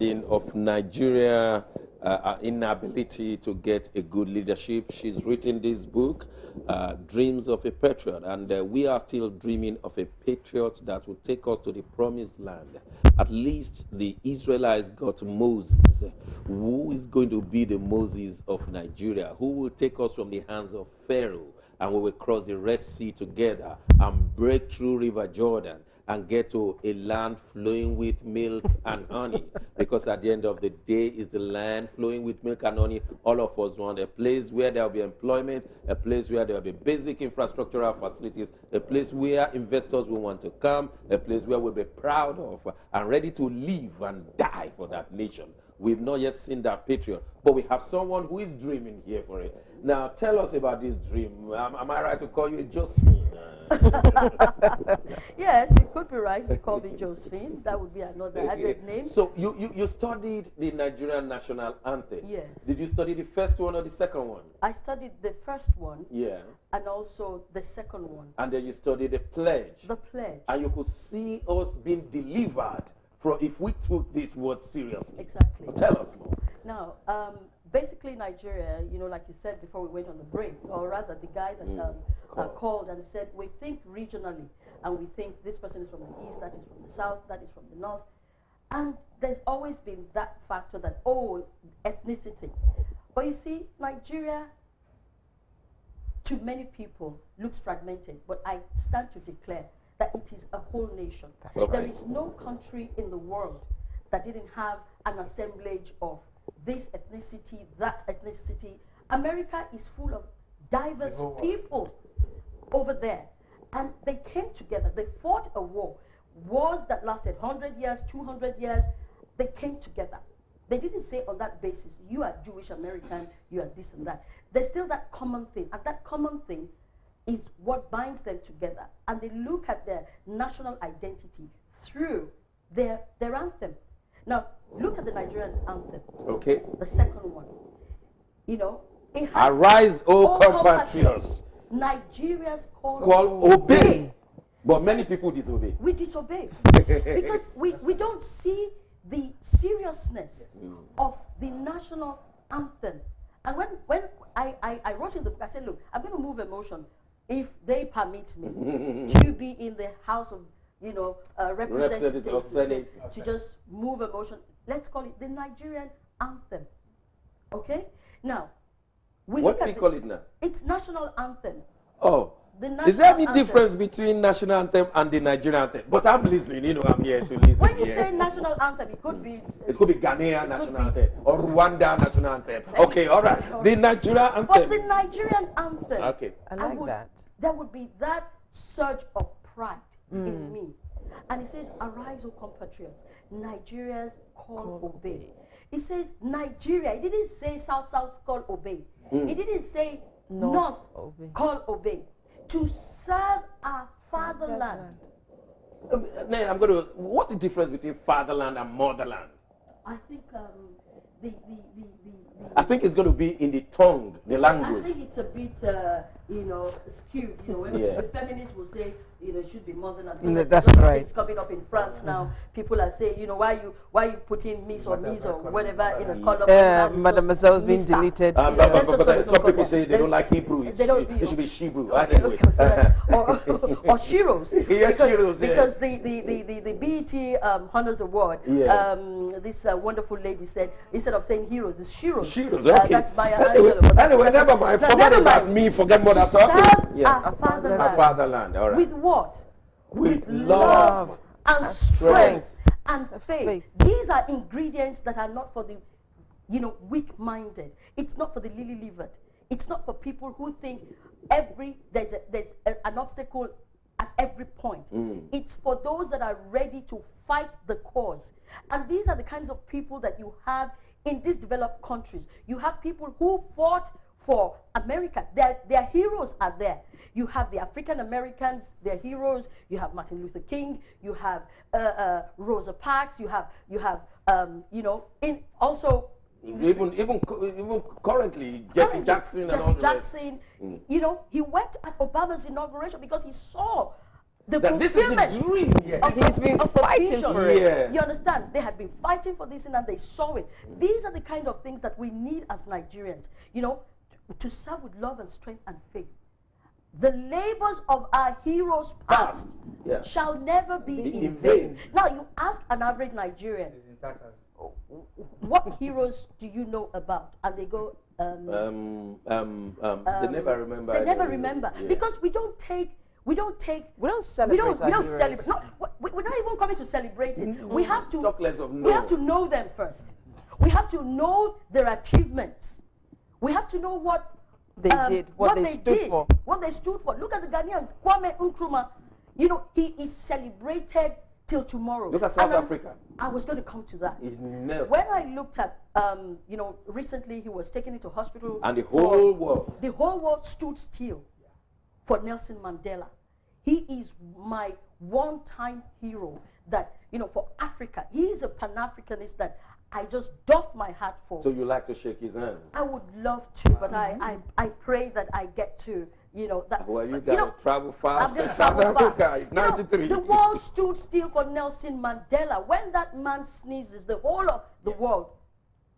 Of Nigeria inability to get a good leadership. She's written this book, Dreams of a Patriot, and we are still dreaming of a patriot that will take us to the promised land. At least the Israelites got Moses. Who is going to be the Moses of Nigeria? Who will take us from the hands of Pharaoh, and we will cross the Red Sea together and break through River Jordan and get to a land flowing with milk and honey? Because at the end of the day, is the land flowing with milk and honey. All of us want a place where there will be employment, a place where there will be basic infrastructural facilities, a place where investors will want to come, a place where we'll be proud of and ready to live and die for that nation. We've not yet seen that patriot, but we have someone who is dreaming here for it. Now, tell us about this dream. Am I right to call you Josephine? Yes, you could be right. You call me Josephine. That would be another added name. So you studied the Nigerian national anthem. Yes. Did you study the first one or the second one? I studied the first one. Yeah. And also the second one. And then you studied the pledge. The pledge. And you could see us being delivered from if we took this word seriously. Exactly. Well, tell us more. Now, basically Nigeria, you know, like you said before we went on the break, or rather the guy that called and said, we think regionally, and we think this person is from the east, that is from the south, that is from the north. And there's always been that factor that, oh, ethnicity. But you see, Nigeria, to many people, looks fragmented, but I stand to declare that it is a whole nation. There is no country in the world that didn't have an assemblage of this ethnicity, that ethnicity. America is full of diverse people over there. And they came together. They fought a war. Wars that lasted 100 years, 200 years. They came together. They didn't say on that basis, you are Jewish American, you are this and that. There's still that common thing. And that common thing is what binds them together. And they look at their national identity through their anthem. Now, look at the Nigerian anthem. Okay. The second one. You know, it has Arise, O compatriots. Nigeria's call obey. But many people disobey. We disobey. Because we don't see the seriousness of the national anthem. And when I wrote in the book, I said, look, I'm going to move a motion, if they permit me, to be in the House of, you know, representatives of Senate, to just move a motion. Let's call it the Nigerian anthem. Okay? Now, what do we call it now? It's national anthem. Oh. Is there any difference between national anthem and the Nigerian anthem? But I'm listening, you know, I'm here to listen. When you say national anthem, it could be... It could be Ghanaian national anthem or Rwanda national anthem. Okay, all right. The Nigerian anthem. But the Nigerian anthem. Okay. I like that. There would be that surge of pride in me. And it says, arise, O compatriots, Nigeria's call obey. It says Nigeria. It didn't say south call obey. It didn't say north call obey. To serve our fatherland. I'm going to. What's the difference between fatherland and motherland? I think I think it's going to be in the tongue, the language. I think it's a bit, you know, skewed. You know, when the feminists will say, you know, it should be motherland. That's right. It's coming up in France now. People are saying, you know, why you put in Miss or whatever in a column. Mademoiselle has been deleted. Some people say they don't like Hebrew. It should be Shebrew. Or Shiros. Yeah, Shiros. Because the BET Honors Award, this wonderful lady said, instead of saying heroes, it's Shiros. Shiros, okay. That's Maya Angelou. Anyway, never mind. Forget about me. Forget what I'm talking. Our fatherland. Our fatherland. All right. With what? With love and strength and faith. These are ingredients that are not for the, you know, weak-minded. It's not for the lily-livered. It's not for people who think there's an obstacle at every point. It's for those that are ready to fight the cause. And these are the kinds of people that you have in these developed countries. You have people who fought for America. Their heroes are there. You have the African Americans, their heroes. You have Martin Luther King. You have Rosa Parks. You have you know, even currently Jesse Jackson. You know, he wept at Obama's inauguration because he saw the That this is the fulfillment dream. Yeah. of He's the- been of the fighting vision. for it. Yeah. You understand? They had been fighting for this and they saw it. These are the kind of things that we need as Nigerians, you know, to serve with love and strength and faith. The labors of our heroes past Yeah. shall never be In in vain. vain. Now, you ask an average Nigerian, what heroes do you know about? And they go, They never remember. they never any- remember. yeah. Because we don't celebrate our we don't heroes. celebrate. No, we're not even coming to celebrate it. We have to Talk less of we have no. to know them first. We have to know their achievements. We have to know what They did, what they stood for. What they stood for. Look at the Ghanaians. Kwame Nkrumah, you know, he is celebrated till tomorrow. Look at South And Africa. I was going to come to that. It's Nelson. When I looked at, you know, recently he was taken into hospital. And the for- whole world. The whole world stood still for Nelson Mandela. He is my one-time hero that, you know, for Africa. He is a Pan-Africanist that I just doff my hat for. So you like to shake his hand? I would love to, but I pray that I get to, you know, that. Well, you but, got to know, travel I'm fast. gonna South travel Africa far. is You know, 93. the world stood still for Nelson Mandela. When that man sneezes, the whole of the world,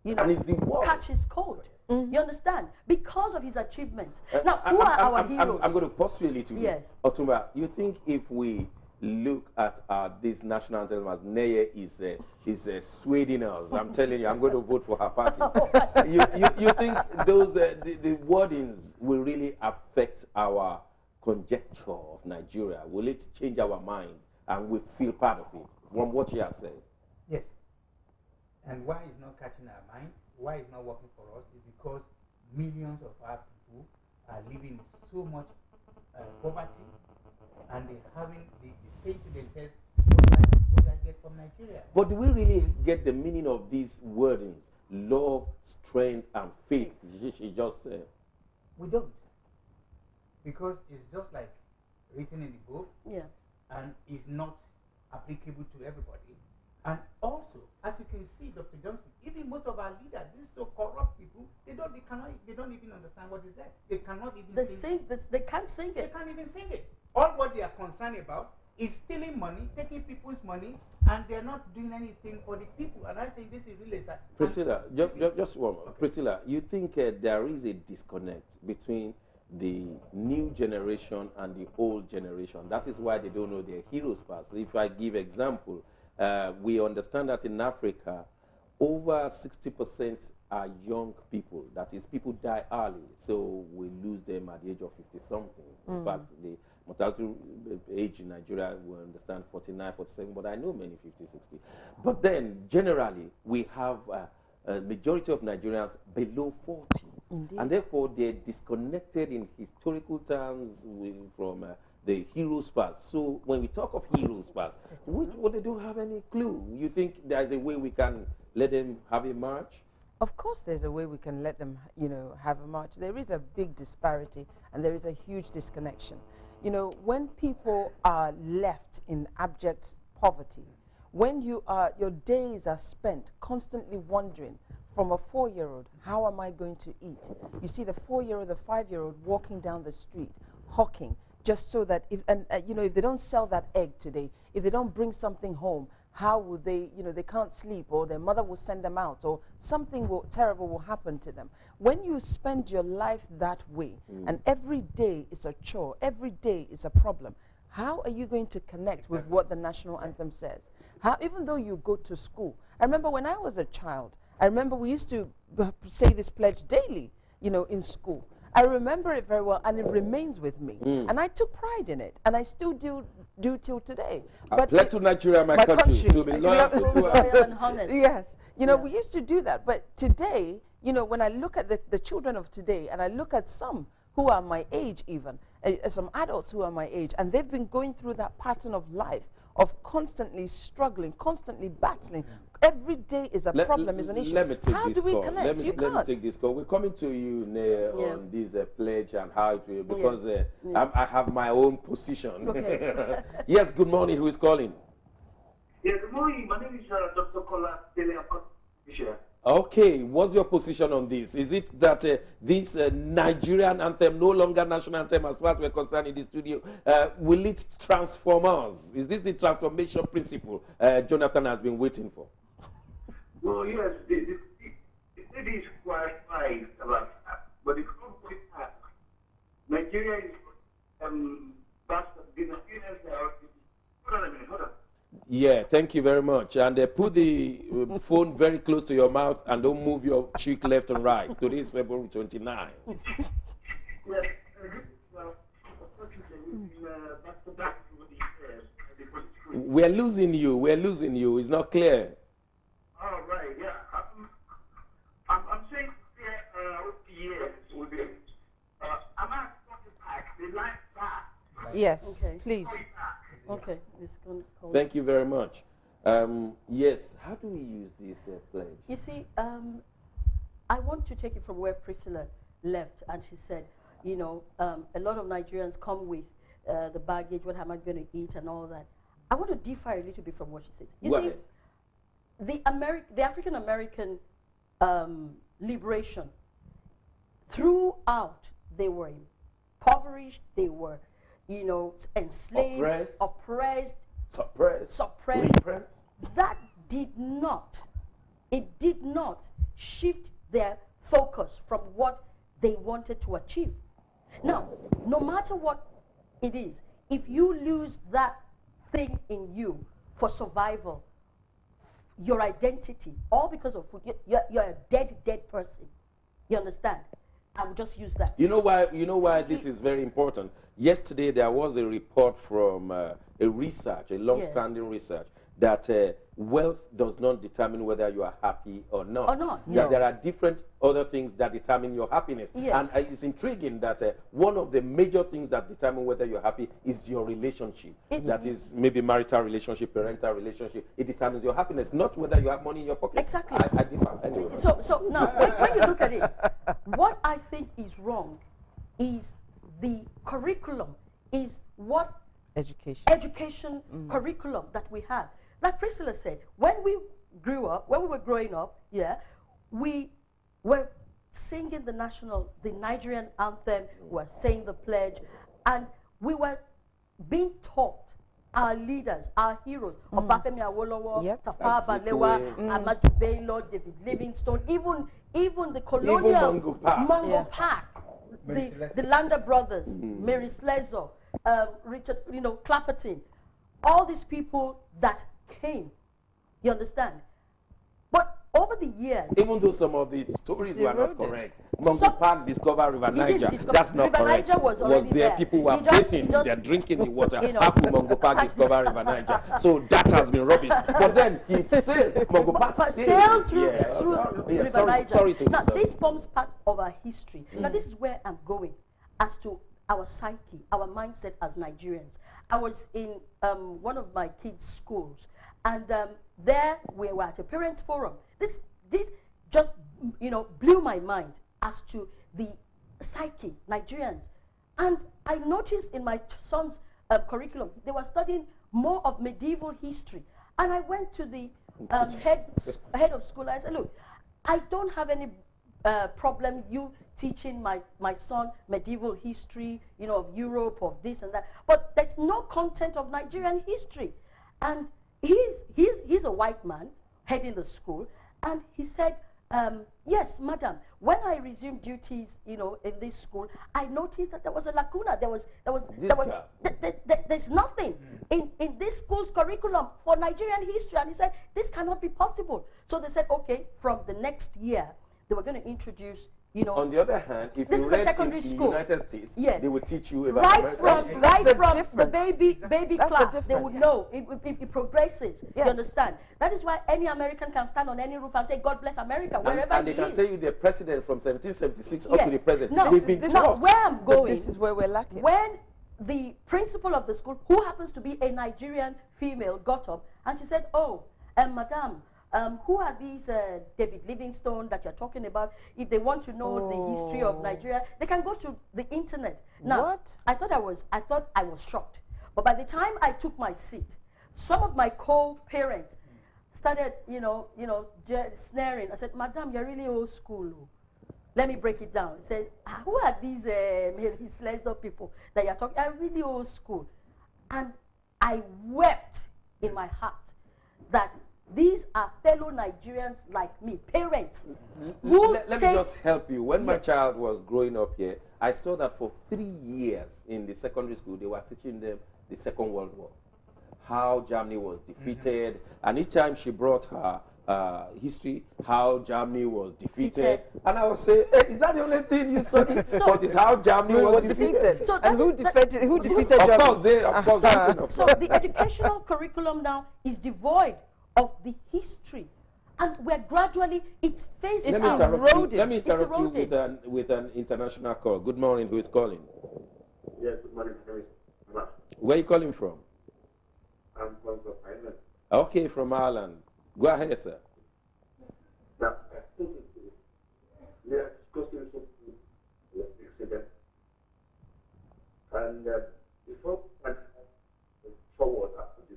you know, And it's the world. catches cold. You understand? Because of his achievements. Now, I'm- who are I'm- our I'm- heroes? I'm going to pause you a little bit. Yes. Otumba, you think if we look at this national anthem as Neye is swaying us, I'm telling you, I'm going to vote for her party. you think those the wordings will really affect our conjecture of Nigeria? Will it change our mind and we feel part of it from what you have said? Yes. And why it's not catching our mind, why it's not working for us, is because millions of our people are living in so much poverty, and they say to themselves, what do I get from Nigeria? But do we really get the meaning of these wordings? Love, strength, and faith. She just said. We don't. Because it's just like written in the book, Yeah. and is not applicable to everybody. And also, as you can see, Dr. Johnson, even most of our leaders, these so corrupt people, they don't even understand what is there. They cannot even They sing. sing this, they can't sing They it. can't even sing it. All what they are concerned about is stealing money, taking people's money, and they're not doing anything for the people. And I think this is really sad. Priscilla, just one more. Okay. Priscilla, you think there is a disconnect between the new generation and the old generation? That is why they don't know their heroes past. If I give example, we understand that in Africa, over 60% are young people. That is, people die early, so we lose them at the age of 50-something. In fact, the mortality age in Nigeria, we understand 49, 47, but I know many 50, 60. But then, generally, we have a majority of Nigerians below 40. Indeed. And therefore, they're disconnected in historical terms from the heroes past. So when we talk of heroes past, they don't have any clue. You think there's a way we can let them have a march? Of course, there's a way we can let them, you know, have a march. There is a big disparity, and there is a huge disconnection. You know, when people are left in abject poverty, when your days are spent constantly wondering, from a 4-year-old, how am I going to eat? You see the 4-year-old, the 5-year-old walking down the street, hawking, just so that if they don't sell that egg today, if they don't bring something home, how will they, they can't sleep, or their mother will send them out, or something terrible will happen to them. When you spend your life that way, and every day is a chore, every day is a problem, how are you going to connect with what the national anthem says? Even though you go to school. I remember when I was a child, I remember we used to say this pledge daily, in school. I remember it very well, and it remains with me. And I took pride in it, and I still do till today. I pledge to Nigeria, my country, to be loyal to Loyal and honest. Yes, we used to do that. But today, when I look at the children of today, and I look at some who are my age even, some adults who are my age, and they've been going through that pattern of life, of constantly struggling, constantly battling. Every day is a problem, is an issue. Let me take how this do we call. connect? Let me take this call. We're coming to you, on this pledge and how it will, because I have my own position. Okay. Yes, good morning. Who is calling? Yeah, good morning. My name is Dr. Kola Dele. Okay, what's your position on this? Is it that this Nigerian anthem, no longer national anthem as far as we're concerned in the studio, will it transform us? Is this the transformation principle Jonathan has been waiting for? Well, yes, the city is quite right about that, but it's not quite that. Nigeria is bastard. The Nigerians are. Hold on a minute, hold on. Yeah, thank you very much. And put the phone very close to your mouth and don't move your cheek left and right. Today is February 29. Yes, back to the We're losing you. We're losing you. It's not clear. all right, yeah. I'm saying yes, with the, I'm not talking back, the line back. Yes, Okay. please. Okay, it's going to call. Thank you very much. Yes, how do we use this pledge? You see, I want to take it from where Priscilla left, and she said, you know, a lot of Nigerians come with the baggage, what am I going to eat and all that. I want to differ a little bit from what she said. You Go see, ahead. the African-American liberation, throughout, they were impoverished, they were, you know, enslaved, oppressed, suppressed. repressed. That did not, it did not shift their focus from what they wanted to achieve. Now, no matter what it is, if you lose that thing in you for survival, your identity, all because of food, you're a dead person. You understand? I will just use that. You know why this is very important? Yesterday there was a report from a long-standing research, that wealth does not determine whether you are happy or not. Or not, Yeah, no. there are different other things that determine your happiness. Yes. And it's intriguing that one of the major things that determine whether you're happy is your relationship. That is maybe marital relationship, parental relationship. It determines your happiness, not whether you have money in your pocket. Exactly. I differ. Anyway. So now, when you look at it, what I think is wrong is the curriculum, is what Education. curriculum that we have. Like Priscilla said, when we were growing up, yeah, we were singing the Nigerian anthem, we were saying the pledge, and we were being taught our leaders, our heroes, Obafemi Awolowo, Yep. Tafawa Balewa, Azikiwe. Ahmadu Bello, David Livingstone, even the colonial Mungo Park. Mungo Park, the Landa brothers, Mary Slessor, Richard, Clapperton, all these people that came, you understand? But over the years, Even though some of the stories were not eroded. correct. Mungo Park discovered River He didn't Niger. discover- That's not River correct. Niger was already there there. people were He just- bathing, he just- they're drinking the water. you know. How could Mungo Park discover River Niger? So that has been rubbish. But then he sailed, Mungo Park but sailed. sailed through, Yeah. through Yeah, River Niger. sorry to now, interrupt. this forms part of our history. Now, this is where I'm going as to our psyche, our mindset as Nigerians. I was in one of my kids' schools, and there we were at a parents' forum. This just, blew my mind as to the psyche, Nigerians. And I noticed in my son's curriculum, they were studying more of medieval history. And I went to the head of school. I said, look, I don't have any problem you teaching my son medieval history, of Europe, of this and that. But there's no content of Nigerian history. And he's a white man heading the school. And he said, yes, madam, when I resumed duties, in this school, I noticed that there was a lacuna. There's nothing in this school's curriculum for Nigerian history. And he said, this cannot be possible. So they said, okay, from the next year, they were going to introduce, On the other hand, if This you is a read secondary in the school. United States, Yes. they will teach you about right America. from That's the the difference. baby That's the class, they would difference. know it progresses. Yes. You understand? That is why any American can stand on any roof and say, "God bless America," wherever and they he can is. tell you the president from 1776 up to the Yes. present. Now, They've been this now, taught. where I'm But going, this is where we're lacking. when the principal of the school, who happens to be a Nigerian female, got up and she said, "Oh, madam, who are these David Livingstone that you're talking about? If they want to know the history of Nigeria, they can go to the internet." Now, What? I thought I was shocked, but by the time I took my seat, some of my co-parents started, snaring. I said, Madam, you're really old school. Oh. Let me break it down. He said, who are these Slender people that you're talking? I'm really old school. And I wept in my heart that these are fellow Nigerians like me, parents. Who let me just help you. When my child was growing up here, I saw that for 3 years in the secondary school, they were teaching them the Second World War, how Germany was defeated, and each time she brought her history, how Germany was defeated. And I would say, hey, is that the only thing you study? But it's how Germany was defeated. So and who defeated Of Germany? course, So the educational curriculum now is devoid of the history. And we're gradually, it's phasing out. Let me interrupt you with an international call. Good morning, who is calling? Yes, good morning. Where are you calling from? I'm from Ireland. Okay, from Ireland. Go ahead, sir. Now, I think we are discussing something accident. And before I forward after the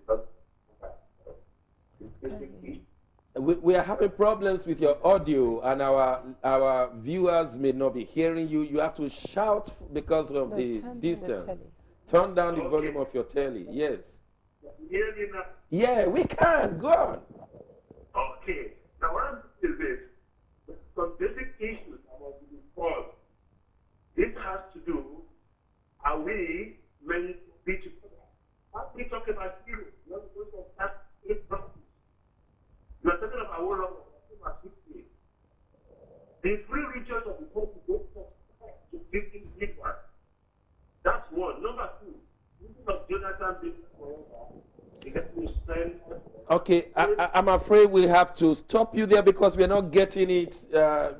We are having problems with your audio, and our viewers may not be hearing you. You have to shout because of the distance. Turn down the volume of your telly. Yes. hear me now? Yeah, we can. Go on. Okay. Now, what I'm saying is this. Some basic issues about the reform. This has to do, are we ready to be together? How we talk about you? You are talking about one of the the three regions of the country don't to 15 people. That's one. Number two, thinking of Jonathan being forever, he gets to spend. Okay, I'm afraid we have to stop you there because we're not getting it.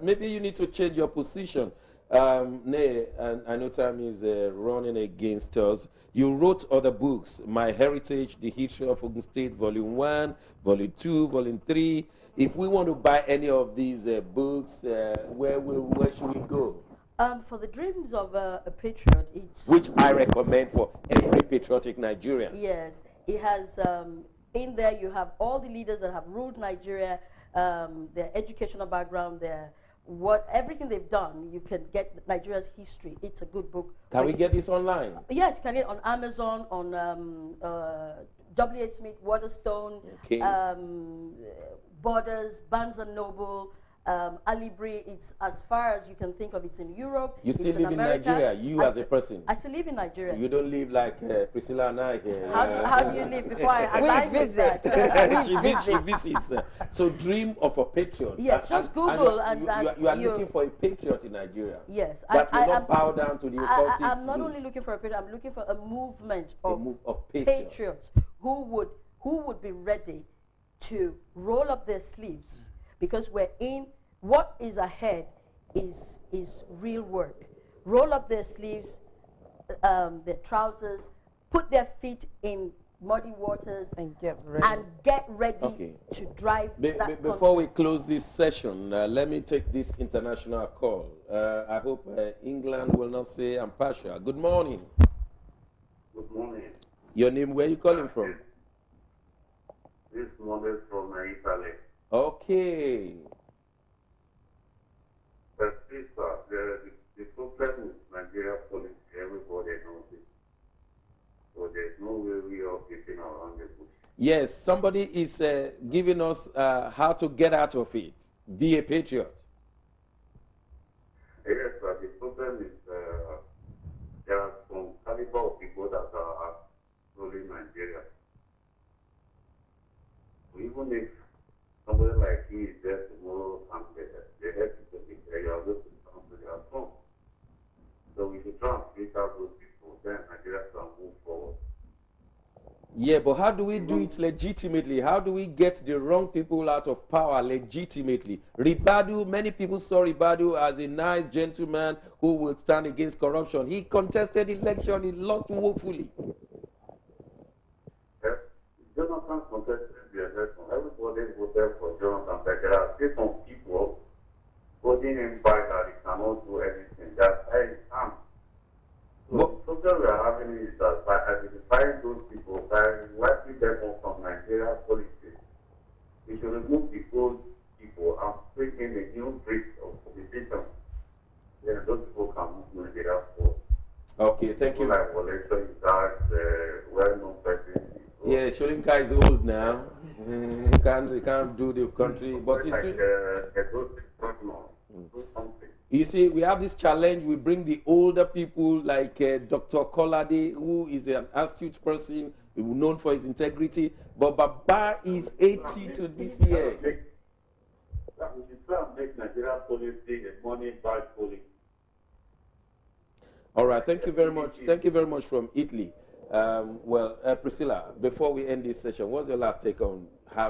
Maybe you need to change your position. Nay, and I know time is running against us. You wrote other books, My Heritage, The History of Ogun State, Volume 1, Volume 2, Volume 3. If we want to buy any of these books, where should we go? For the Dreams of a Patriot, it's... Which I recommend for every patriotic Nigerian. Yes, it has... in there, you have all the leaders that have ruled Nigeria, their educational background, everything they've done. You can get Nigeria's history. It's a good book. Can we get this online? Yes, you can get it on Amazon, on W.H. Smith, Waterstone, okay. Borders, Barnes & Noble, Alibri. It's as far as you can think of. It's in Europe. You still live in Nigeria, as a person? I still live in Nigeria. You don't live like Priscilla and I here. How do you live before I visit? She visits. So Dream of a Patriot. Yes, just Google you are looking for a patriot in Nigeria. Yes. That will not bow down to the occultic. I'm not only looking for a patriot, I'm looking for a movement of patriots who would be ready to roll up their sleeves, because what is ahead is real work. Roll up their sleeves, their trousers, put their feet in muddy waters, and get ready, to drive that before we close this session, let me take this international call. I hope England will not say I'm partial. Good morning. Good morning. Your name, where are you calling from? This model from Italy. Okay. But please, the problem with Nigeria policy, everybody knows it. So there's no way we are getting around the bush. Yes, somebody is giving us how to get out of it. Be a patriot. Yes, but the problem is there are some caliber of people that are ruling Nigeria. So even if somebody like you is there tomorrow and they have to be there, you are going to come to their home. So we should try and filter out those people, then Nigeria can move forward. Yeah, but how do we do it legitimately? How do we get the wrong people out of power legitimately? Ribadu, many people saw Ribadu as a nice gentleman who would stand against corruption. He contested election, he lost woefully. Yes, Jonathan contested the election. Everybody voted for Jonathan, but there are still some people holding him back that he cannot do anything. That's how it comes. So the problem we are having is that by identifying those people, by wiping them off from Nigeria policy, we should bring in a new breed of communication, then those people can move Nigeria forward. Okay, thank you. Like Waleso is that well-known person. Yeah, Sholinka is old now. He can't do the country, but he's like doing. do something. You see, we have this challenge. We bring the older people like Dr. Kolade, who is an astute person, known for his integrity. But Baba is 80 to this year. We should try and make Nigeria policy a money-back policy. All right, thank you very much. Thank you very much from Italy. Priscilla, before we end this session, what's your last take on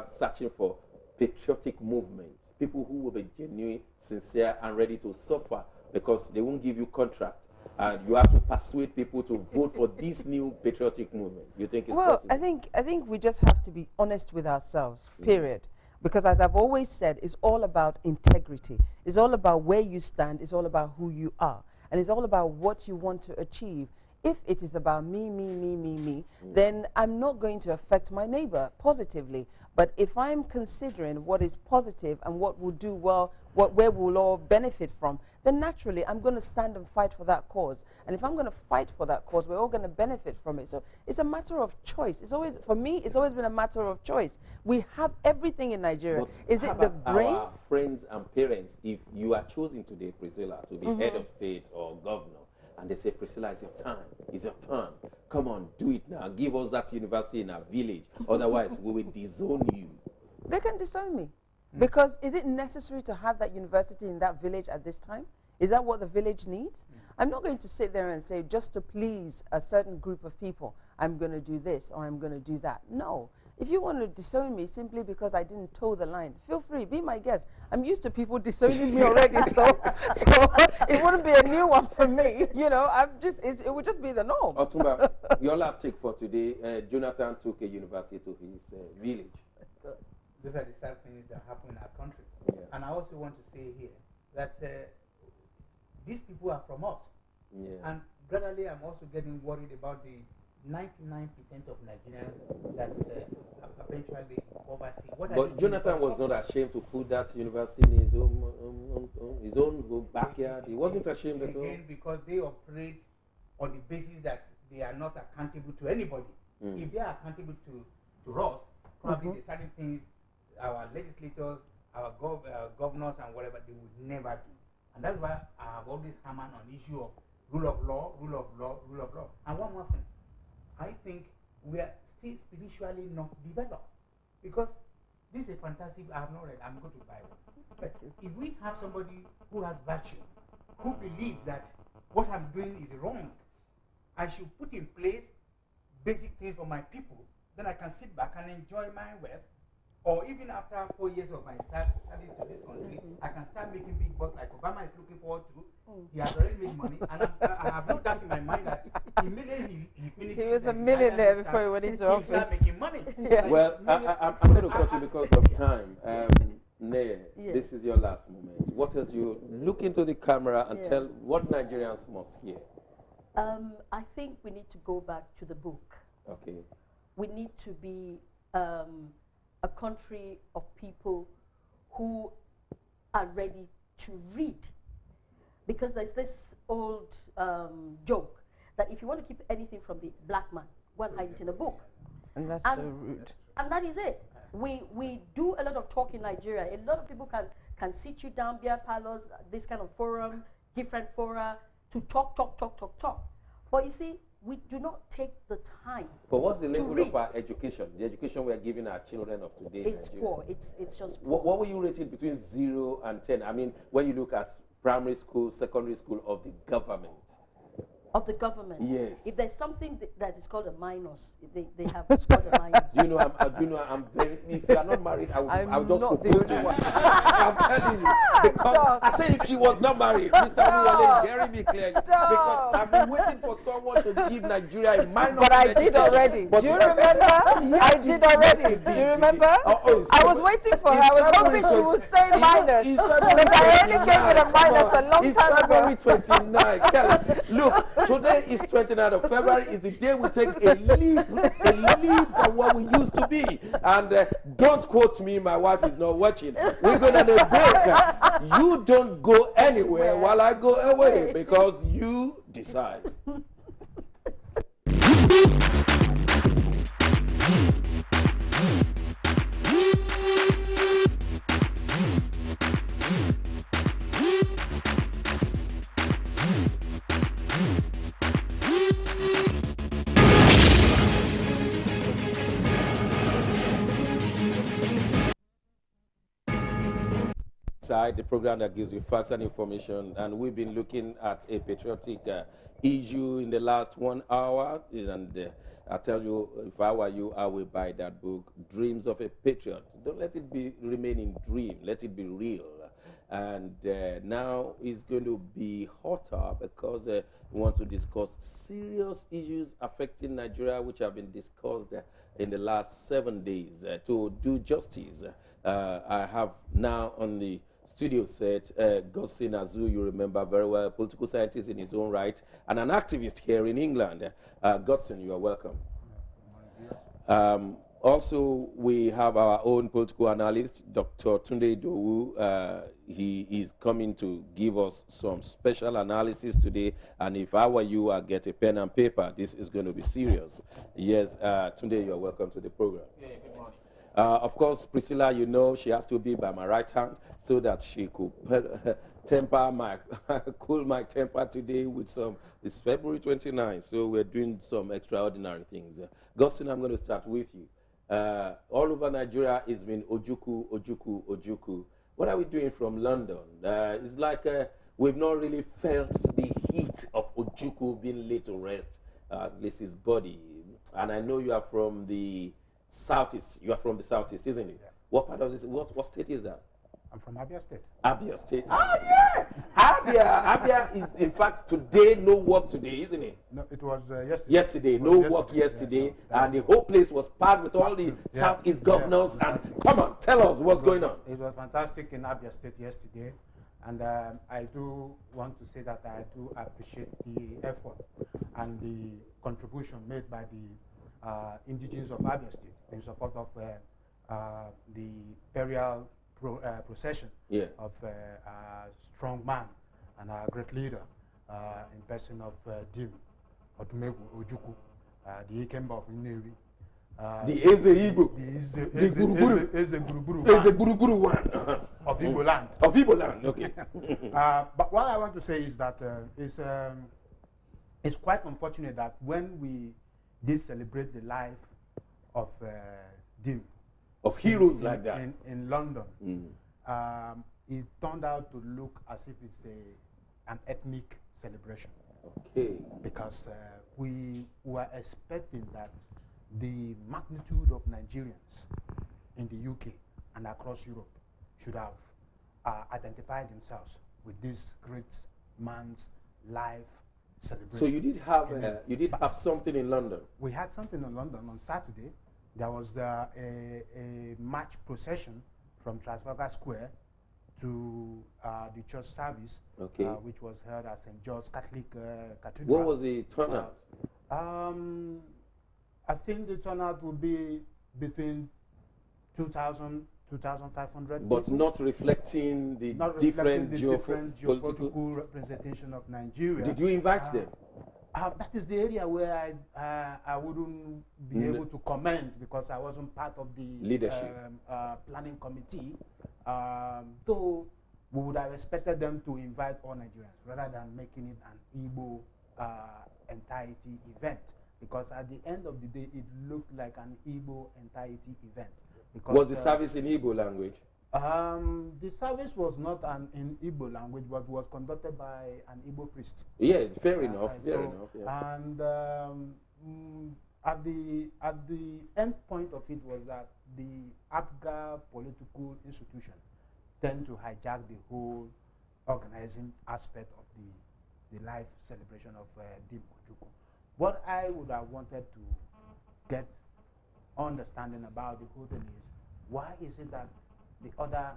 searching for patriotic movements? People who will be genuine, sincere, and ready to suffer because they won't give you contract. And you have to persuade people to vote for this new patriotic movement. You think it's possible? I think we just have to be honest with ourselves, period. Because as I've always said, it's all about integrity. It's all about where you stand. It's all about who you are. And it's all about what you want to achieve. If it is about me, then I'm not going to affect my neighbor positively. But if I'm considering what is positive and what will do well, where we'll all benefit from, then naturally I'm going to stand and fight for that cause. And if I'm going to fight for that cause, we're all going to benefit from it. So it's a matter of choice. It's always, for me, it's always been a matter of choice. We have everything in Nigeria. But is it the brains? Our friends and parents, if you are choosing today, Priscilla, to be head of state or governor, and they say, Priscilla, it's your time. It's your turn. Come on, do it now. Give us that university in our village. Otherwise, we will disown you. They can disown me. Because is it necessary to have that university in that village at this time? Is that what the village needs? I'm not going to sit there and say, just to please a certain group of people, I'm going to do this or I'm going to do that. No. If you want to disown me simply because I didn't toe the line, feel free, be my guest. I'm used to people disowning me already, so it wouldn't be a new one for me. You know, it would just be the norm. Otumba, your last take for today. Jonathan took a university to his village. Those are the sad things that happen in our country. Yeah. And I also want to say here that these people are from us. Yeah. And gradually I'm also getting worried about the 99% of Nigerians that eventually in poverty. But Jonathan was not ashamed to put that university in his own backyard. He wasn't ashamed at all. Again, because they operate on the basis that they are not accountable to anybody. If they are accountable to us, probably the certain things our legislators, our governors and whatever, they would never do. And that's why I have always hammered on the issue of rule of law, rule of law, rule of law. And one more thing. I think we are still spiritually not developed. Because this is a fantastic, I have not read, I'm going to buy one. But if we have somebody who has virtue, who believes that what I'm doing is wrong, I should put in place basic things for my people, then I can sit back and enjoy my wealth. Or even after 4 years of my service to this country, I can start making big bucks like Obama is looking forward to. He has already made money, and I have no doubt in my mind that immediately he finishes. He was a millionaire before he went into office. He started making money. Yeah. Well, I'm going to cut you because of time. Neye, Yes. this is your last moment. What else you look into the camera and Yes. tell what Nigerians must hear? I think we need to go back to the book. Okay. We need to be a country of people who are ready to read. Because there's this old joke that if you want to keep anything from the black man, go and hide it in a book. And that's And- so rude. And that is it. We do a lot of talk in Nigeria. A lot of people can sit you down, beer parlors, this kind of forum, different fora, to talk. But you see, we do not take the time. But what's the to level read. of our education? The education we are giving our children of today. in It's Nigeria? poor. It's just poor. What will you rate it between 0 and 10? I mean, when you look at primary school, secondary school of the government. Of the government. Yes. If there's something that is called a minus, they have scored a minus. Do you know, I'm very, if you are not married, I'll I'm just not the propose to only you. one. I'm telling you. Because I say if she was not married, Mr. Oluwole is hearing me clearly. Because I've been waiting for someone to give Nigeria a minus. But I in did education. already. But Do you remember? I did already. Do you remember? I was waiting for her. I was hoping she would say minus. Because I only gave it a minus a long time ago. It's February 29. Kelly, look, Today is 29th of February. Is the day we take a leap from what we used to be. And don't quote me. My wife is not watching. We're going to break. You don't go anywhere while I go away because you decide. Side, the program that gives you facts and information, and we've been looking at a patriotic issue in the last 1 hour, and I tell you, if I were you, I will buy that book, Dreams of a Patriot. Don't let it be remaining dream, let it be real. And now it's going to be hotter because we want to discuss serious issues affecting Nigeria, which have been discussed in the last 7 days. To do justice, I have now on the studio set Godson Azu, you remember very well, a political scientist in his own right, and an activist here in England. Godson, you are welcome. Also, we have our own political analyst, Dr. Tunde Idowu. He is coming to give us some special analysis today, and if I were you, I'd get a pen and paper. This is going to be serious. Yes, Tunde, you are welcome to the program. Yeah, good morning. Of course, Priscilla, you know, she has to be by my right hand so that she could temper my, cool my temper today with some, it's February 29th, so we're doing some extraordinary things. Godson, I'm going to start with you. All over Nigeria, it's been Ojukwu, Ojukwu, Ojukwu. What are we doing from London? It's like we've not really felt the heat of Ojukwu being laid to rest, at least his body. And I know you are from the Southeast. You are from the Southeast, isn't it? Yeah. What part of this? What state is that? I'm from Abia State. Abia State. Ah, yeah! Abia is, in fact, today, no work today, isn't it? No, it was yesterday. Yesterday, no work yesterday. Yeah, and the whole place was packed with all the Southeast governors. And come on, tell us what's going on. It was fantastic in Abia State yesterday. And I do want to say that I do appreciate the effort and the contribution made by the indigenes of Abia State in support of the burial procession of a strong man and a great leader in person of Dim Otumegwu Ojukwu, the Ikemba of Nnewi. The Eze Igbo. The Eze Guruguru one of Igbo land. Of Igbo land, okay. But what I want to say is that it's quite unfortunate that when we did celebrate the life of Dim, of heroes like that in London, it turned out to look as if it's an ethnic celebration. Okay. Because we were expecting that the magnitude of Nigerians in the UK and across Europe should have identified themselves with this great man's life celebration. So you did have something in London. We had something in London on Saturday. There was a march procession from Trafalgar Square to the church service, which was held at St. George's Catholic Cathedral. What was the turnout? I think the turnout would be between 2,000, 2,500. But people, not reflecting the different geopolitical representation of Nigeria. Did you invite them? That is the area where I wouldn't be able to comment because I wasn't part of the leadership planning committee. Though we would have expected them to invite all Nigerians rather than making it an Igbo entirety event. Because at the end of the day, it looked like an Igbo entirety event. Because, was the service in Igbo language? The service was not in Igbo language, but was conducted by an Igbo priest. Yeah, fair enough. Fair enough. Yeah. And at the end point of it was that the APGA political institution tend to hijack the whole organizing aspect of the life celebration of Dim Ojukwu. What I would have wanted to get understanding about the whole thing is, why is it that the other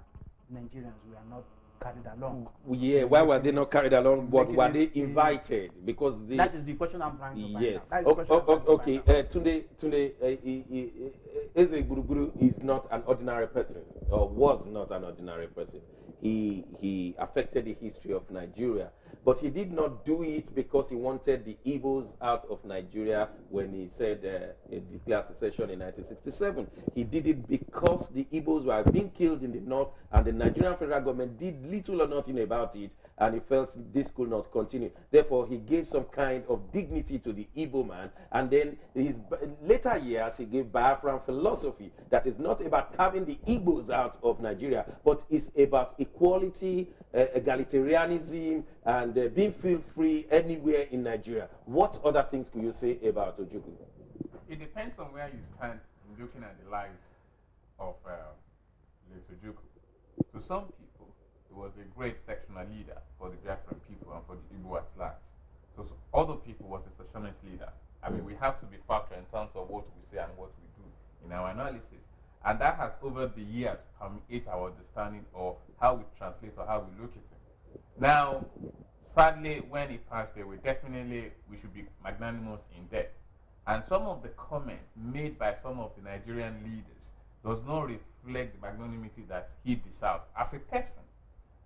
Nigerians were not carried along. Yeah, why were they not carried along? What were Making they it, invited? Because the that is the question I'm trying to find yes. out. That is the question I'm trying to Okay. find out. Tunde, Eze Gburugburu is not an ordinary person, or was not an ordinary person. He affected the history of Nigeria, but he did not do it because he wanted the Igbos out of Nigeria when he said he declared secession in 1967. He did it because the Igbos were being killed in the north, and the Nigerian federal government did little or nothing about it, and he felt this could not continue. Therefore, he gave some kind of dignity to the Igbo man, and then his later years, he gave Biafran philosophy that is not about carving the Igbos out of Nigeria, but is about equality, egalitarianism, and being feel free anywhere in Nigeria. What other things could you say about Ojukwu? It depends on where you stand in looking at the lives of Late Ojukwu. To some people, he was a great sectional leader for the Biafran people and for the Igbo at large. To other people, was a secessionist leader. I mean, we have to be factual in terms of what we say and what we do in our analysis. And that has, over the years, permeated our understanding of how we translate or how we look at it. Now, sadly, when he passed away, we should be magnanimous in death. And some of the comments made by some of the Nigerian leaders does not reflect the magnanimity that he deserves as a person,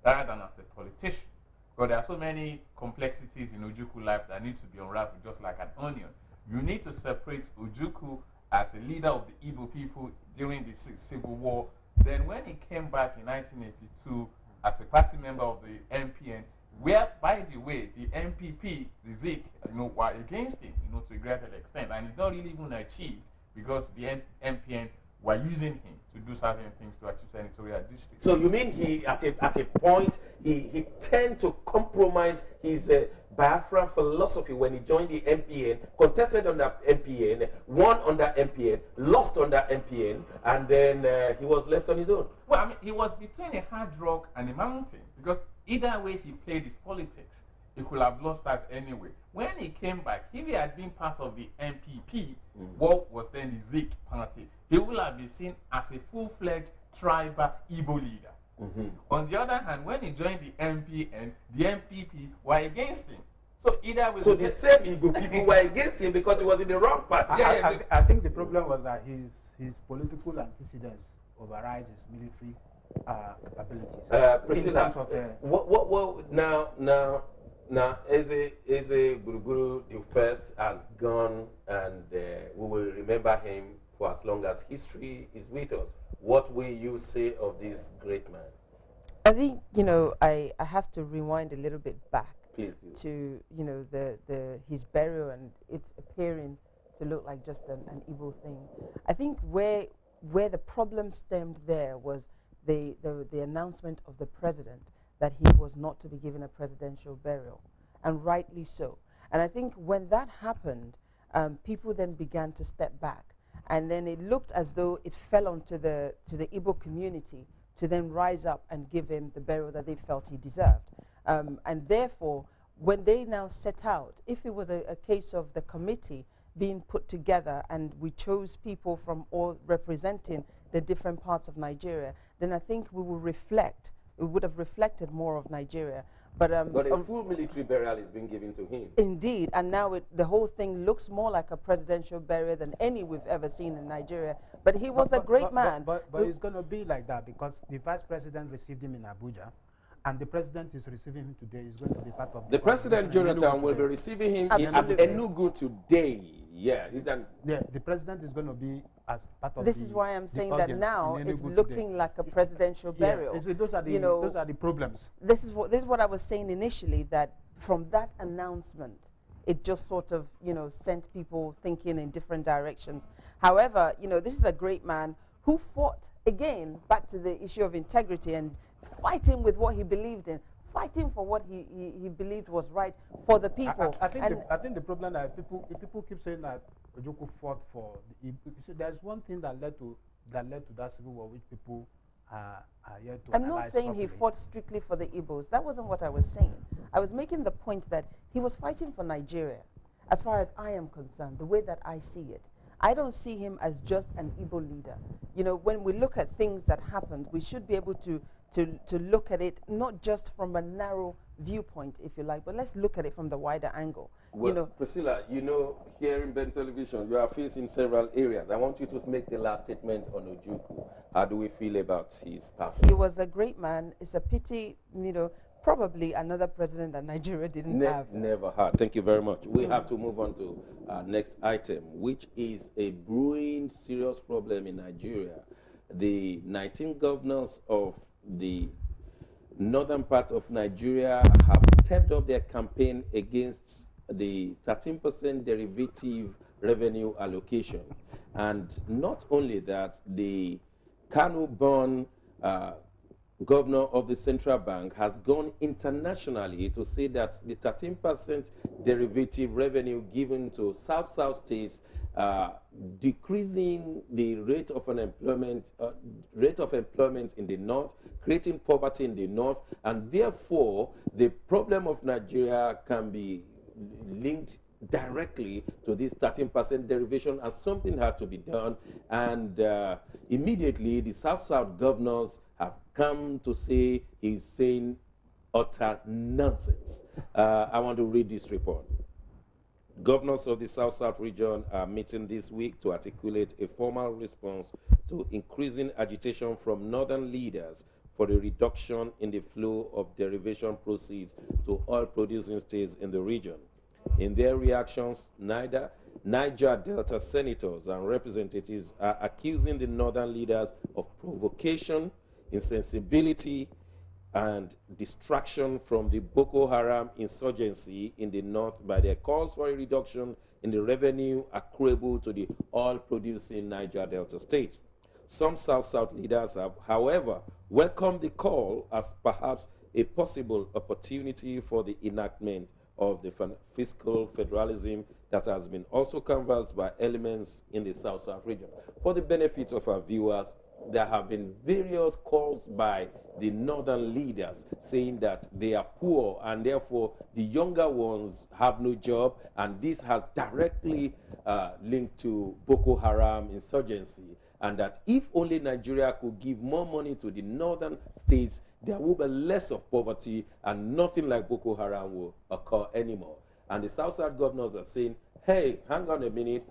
rather than as a politician. Because there are so many complexities in Ojukwu life that need to be unraveled just like an onion. You need to separate Ojukwu as a leader of the Igbo people during the Civil War. Then when he came back in 1982 as a party member of the MPN, where, by the way, the MPP, the Zik, were against him, to a greater extent. And it's not really even achieved because the MPN were using him to do certain things to achieve senatorial districts. So you mean he, at a point, he tended to compromise his Biafran philosophy when he joined the MPN, contested under MPN, won under MPN, lost under MPN, and then he was left on his own? Well, I mean, he was between a hard rock and a mountain, because either way he played his politics, he could have lost that anyway. When he came back, if he had been part of the MPP, what was then the Zik party, he would have been seen as a full-fledged tribal Igbo leader. On the other hand, when he joined the MPN, the MPP were against him. So either way, so the same Igbo people were against him because he was in the wrong party. I think the problem was that his political antecedents override his military capabilities. Priscilla, in terms of now, Eze Gburugburu the first has gone, and we will remember him for as long as history is with us. What will you say of this great man? I think, I have to rewind a little bit back. Please do. To, his burial, and it's appearing to look like just an evil thing. I think where the problem stemmed there was the announcement of the president that he was not to be given a presidential burial, and rightly so. And I think when that happened, people then began to step back, and then it looked as though it fell onto the Igbo community to then rise up and give him the burial that they felt he deserved. And therefore, when they now set out, if it was a case of the committee being put together and we chose people from all representing the different parts of Nigeria, then I think we would have reflected more of Nigeria. But a full military burial is being given to him. Indeed, and now the whole thing looks more like a presidential burial than any we've ever seen in Nigeria. But he was a great man. But it's going to be like that because the vice president received him in Abuja, and the president is receiving him today. Is going to be part of the president. Jonathan will be receiving him in Enugu today. Yeah, the president is going to be as part of. This is why I'm saying that now it's looking like a presidential burial. Yeah, those are the problems. This is what I was saying initially, that from that announcement, it just sort of sent people thinking in different directions. However, this is a great man who fought again back to the issue of integrity and fighting with what he believed in, fighting for what he believed was right for the people. I think the problem that people keep saying that Ojukwu fought for. There's one thing that led to that civil war, which people are yet to. I'm not saying he fought strictly for the Igbos. That wasn't what I was saying. I was making the point that he was fighting for Nigeria, as far as I am concerned, the way that I see it. I don't see him as just an Igbo leader. When we look at things that happened, we should be able to to look at it not just from a narrow viewpoint, if you like, but let's look at it from the wider angle. Well, you know, Priscilla, you know, here in Ben Television, you are facing several areas. I want you to make the last statement on Ojukwu. How do we feel about his passing? he was a great man. It's a pity, you know, probably another president that Nigeria didn't have. Never had. Thank you very much. We have to move on to our next item, which is a brewing serious problem in Nigeria. The 19 governors of the northern part of Nigeria have stepped up their campaign against the 13% derivative revenue allocation. And not only that, the Kano-born governor of the central bank has gone internationally to say that the 13% derivative revenue given to South-South states decreasing the rate of unemployment, in the north, creating poverty in the north, and therefore the problem of Nigeria can be linked directly to this 13% derivation, and something had to be done. And immediately the South-South governors have come to say he's saying utter nonsense. I want to read this report. Governors of the South-South region are meeting this week to articulate a formal response to increasing agitation from northern leaders for the reduction in the flow of derivation proceeds to oil-producing states in the region. In their reactions, Niger Delta senators and representatives are accusing the northern leaders of provocation, insensibility, and distraction from the Boko Haram insurgency in the north by their calls for a reduction in the revenue accruable to the oil-producing Niger Delta states. Some South-South leaders have, however, welcomed the call as perhaps a possible opportunity for the enactment of the fiscal federalism that has been also canvassed by elements in the South-South region. For the benefit of our viewers, there have been various calls by the northern leaders saying that they are poor and therefore the younger ones have no job, and this has directly linked to Boko Haram insurgency, and that if only Nigeria could give more money to the northern states, there will be less of poverty and nothing like Boko Haram will occur anymore. And the South-South governors are saying, hey, hang on a minute,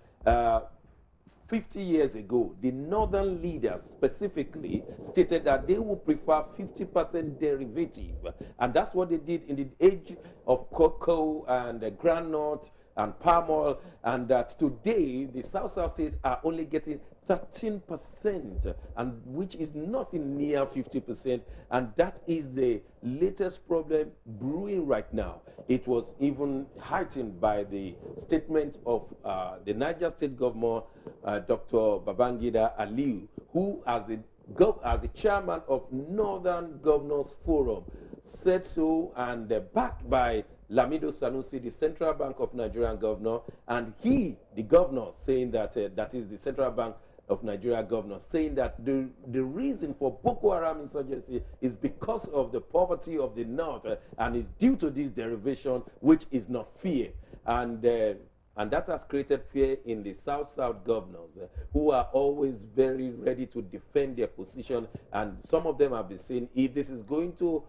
50 years ago, the northern leaders specifically stated that they would prefer 50% derivative. And that's what they did in the age of cocoa and groundnut and palm oil. And that today, the South-South states are only getting 13%, and which is nothing near 50%. And that is the latest problem brewing right now. It was even heightened by the statement of the Niger State Governor, Dr. Babangida Aliyu, who, as the chairman of Northern Governors Forum, said so, and backed by Lamido Sanusi, the Central Bank of Nigerian governor, and he, the governor, saying that, that is the Central Bank of Nigeria governor, saying that the reason for Boko Haram insurgency is because of the poverty of the north, and is due to this derivation, which is not fear. And that has created fear in the South-South governors, who are always very ready to defend their position. And some of them have been saying, if this is going to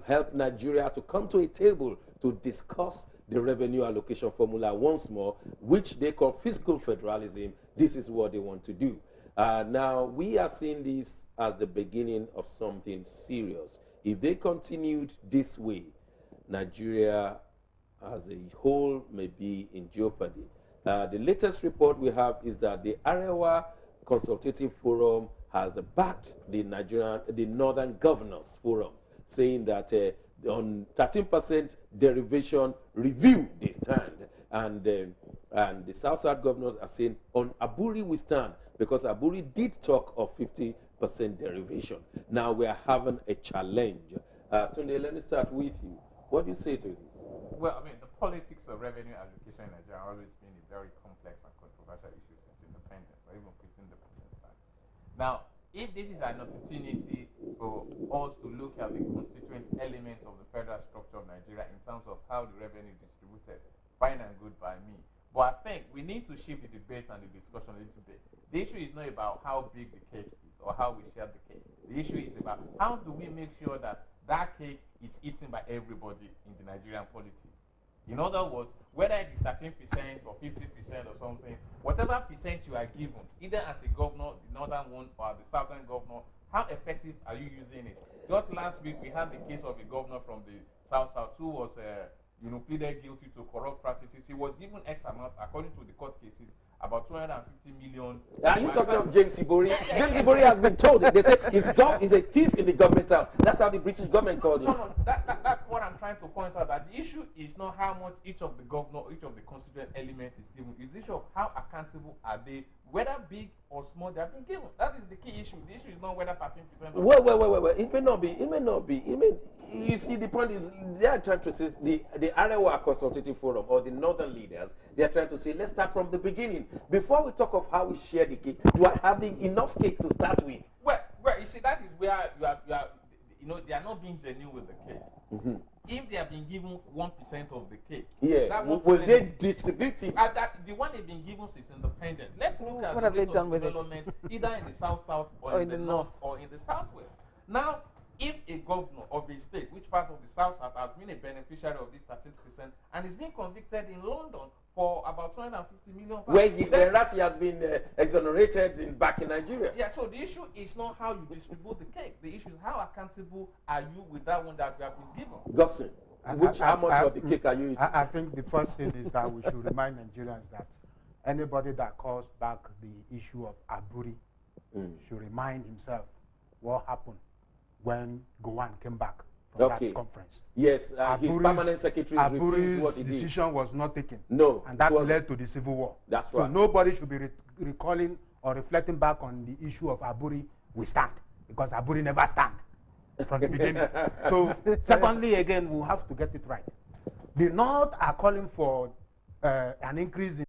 help Nigeria to come to a table to discuss the revenue allocation formula once more, which they call fiscal federalism, this is what they want to do. Now, we are seeing this as the beginning of something serious. If they continued this way, Nigeria as a whole may be in jeopardy. The latest report we have is that the Arewa Consultative Forum has backed the Northern Governors Forum, saying that on 13% derivation review they stand. And the South-South governors are saying, on Aburi we stand, because Aburi did talk of 50% derivation. Now we are having a challenge. Tunde, let me start with you. What do you say to this? Well, I mean, the politics of revenue allocation in Nigeria has always been a very complex and controversial issue since independence, or even post-independence time. Now, if this is an opportunity for us to look at the constituent elements of the federal structure of Nigeria in terms of how the revenue is distributed, fine and good by me. But I think we need to shift the debate and the discussion a little bit. The issue is not about how big the cake is. or how we share the cake. The issue is about how do we make sure that that cake is eaten by everybody in the Nigerian polity. In other words, whether it is 13% or 50% or something, whatever percent you are given, either as a governor, the northern one, or the southern governor, how effective are you using it? Just last week, we had the case of a governor from the South who was pleaded guilty to corrupt practices. He was given X amount, according to the court cases, about 250 million. Are you talking about James Ibori? James Ibori has been told it. They say he's a thief in the government house. That's how the British government called him. No, that's what I'm trying to point out. That the issue is not how much each of the governor, each of the constituent element is given. It's the issue of how accountable are they, whether big or small, they have been given. That is the key issue. The issue is not whether 13%. Well. It may not be. You see, the point is they are trying to say the Arewa Consultative Forum or the northern leaders. They are trying to say let's start from the beginning. Before we talk of how we share the cake, do I have enough cake to start with? Well, you see, that is where you are. They are not being genuine with the cake. Mm-hmm. If they have been given 1% of the cake, yeah, will they distribute it? The one they've been given is independence. Let's look at what the have they rate done of with development either in the south or in the north or in the southwest. Now, if a governor of a state, which part of the south has been a beneficiary of this 13% and is being convicted in London for about 250 million pounds, whereas he has been exonerated back in Nigeria. Yeah, so the issue is not how you distribute the cake. The issue is how accountable are you with that one that you have been given. Gossin, how much of the cake are you eating? I think the first thing is that we should remind Nigerians that anybody that calls back the issue of Aburi should remind himself what happened when Gowon came back from that conference. Yes, his permanent secretary refused what he did. Decision was not taken. No. And that led to the civil war. That's right. So nobody should be recalling or reflecting back on the issue of Aburi. We stand, because Aburi never stand from the beginning. So secondly, again, we have to get it right. The North are calling for an increase in